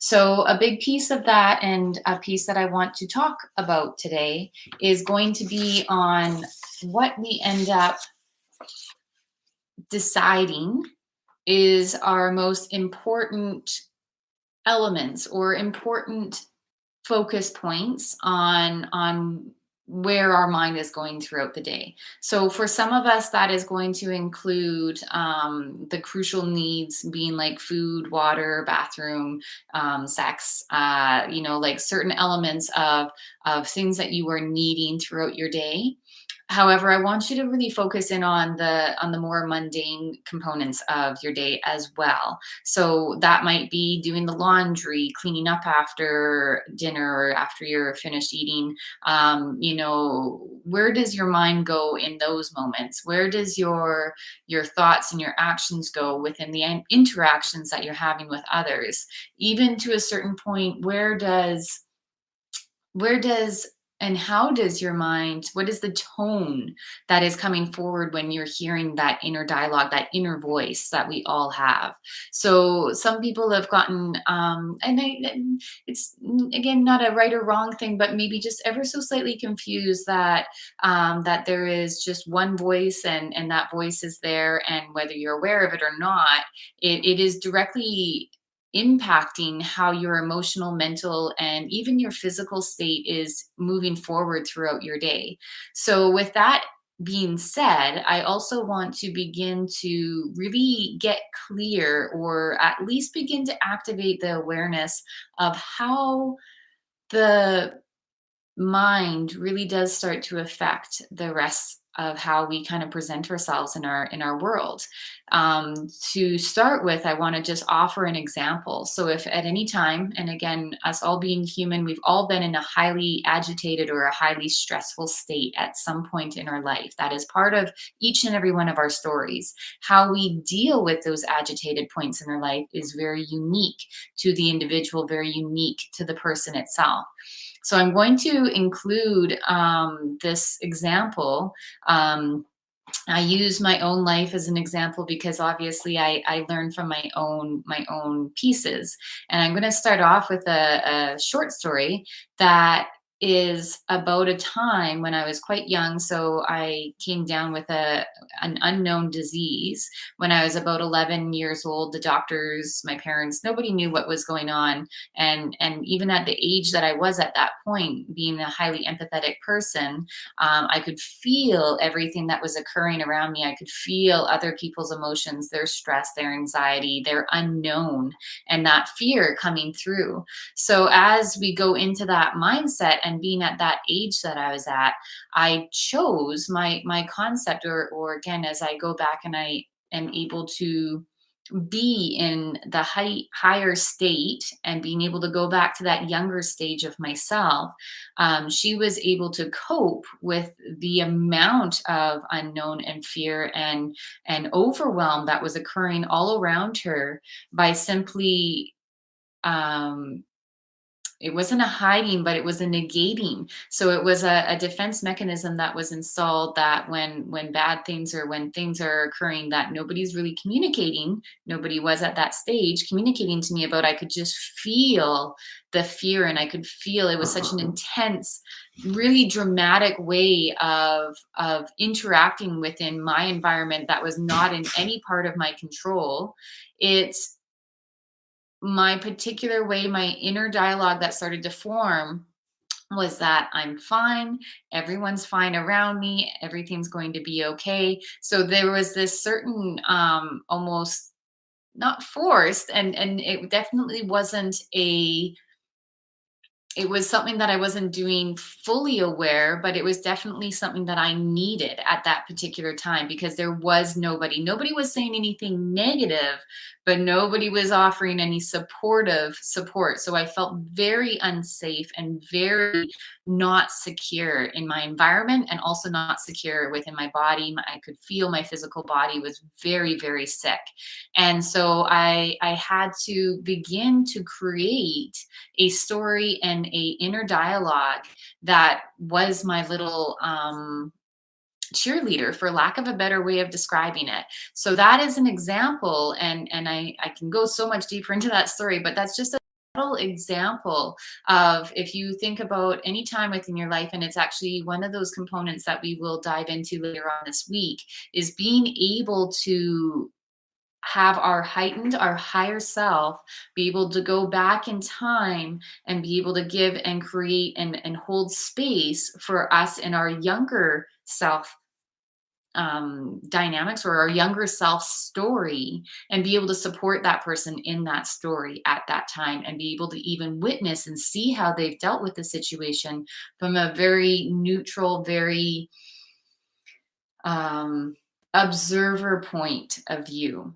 So, a big piece of that, and a piece that I want to talk about today, is going to be on what we end up deciding is our most important elements or important focus points on where our mind is going throughout the day. So for some of us, that is going to include the crucial needs being like food, water, bathroom, sex. Like certain elements of things that you are needing throughout your day. However, I want you to really focus in on the more mundane components of your day as well. So that might be doing the laundry, cleaning up after dinner or after you're finished eating. Where does your mind go in those moments? Where does your thoughts and your actions go within the interactions that you're having with others? Even to a certain point, where does and how does your mind, what is the tone that is coming forward when you're hearing that inner dialogue, that inner voice that we all have? So some people have gotten and it's again not a right or wrong thing, but maybe just ever so slightly confused that there is just one voice, and that voice is there, and whether you're aware of it or not, it is directly impacting how your emotional, mental, and even your physical state is moving forward throughout your day. So, with that being said, I also want to begin to really get clear, or at least begin to activate the awareness of how the mind really does start to affect the rest of how we kind of present ourselves in our world. To start with, I want to just offer an example. So if at any time, and again, us all being human, we've all been in a highly agitated or a highly stressful state at some point in our life. That is part of each and every one of our stories. How we deal with those agitated points in our life is very unique to the individual, very unique to the person itself. So I'm going to include this example. Um, I use my own life as an example because obviously I learn from my own pieces. And I'm going to start off with a short story that is about a time when I was quite young. So I came down with an unknown disease when I was about 11 years old. The doctors, my parents, nobody knew what was going on. And even at the age that I was at that point, being a highly empathetic person, I could feel everything that was occurring around me. I could feel other people's emotions, their stress, their anxiety, their unknown, and that fear coming through. So as we go into that mindset and being at that age that I was at, I chose my concept, or again, as I go back and I am able to be in the higher state and being able to go back to that younger stage of myself, she was able to cope with the amount of unknown and fear and overwhelm that was occurring all around her by simply um, it wasn't a hiding, but it was a negating. So it was a defense mechanism that was installed, that when bad things, or when things are occurring that nobody's really communicating, nobody was at that stage communicating to me about, I could just feel the fear, and I could feel it was such an intense, really dramatic way of interacting within my environment that was not in any part of my control. It's my particular way, my inner dialogue that started to form was that I'm fine, everyone's fine around me, everything's going to be okay. So there was this certain almost not forced, and it definitely wasn't a it was something that I wasn't doing fully aware, but it was definitely something that I needed at that particular time, because there was nobody. Nobody was saying anything negative, but nobody was offering any supportive support. So I felt very unsafe and very not secure in my environment, and also not secure within my body. I could feel my physical body was very, very sick. And so I had to begin to create a story and a inner dialogue that was my little cheerleader, for lack of a better way of describing it. So that is an example, and I can go so much deeper into that story, but that's just a subtle example of, if you think about any time within your life, and it's actually one of those components that we will dive into later on this week, is being able to have our higher self be able to go back in time and be able to give and create and hold space for us in our younger self dynamics, or our younger self story, and be able to support that person in that story at that time, and be able to even witness and see how they've dealt with the situation from a very neutral, very um, observer point of view.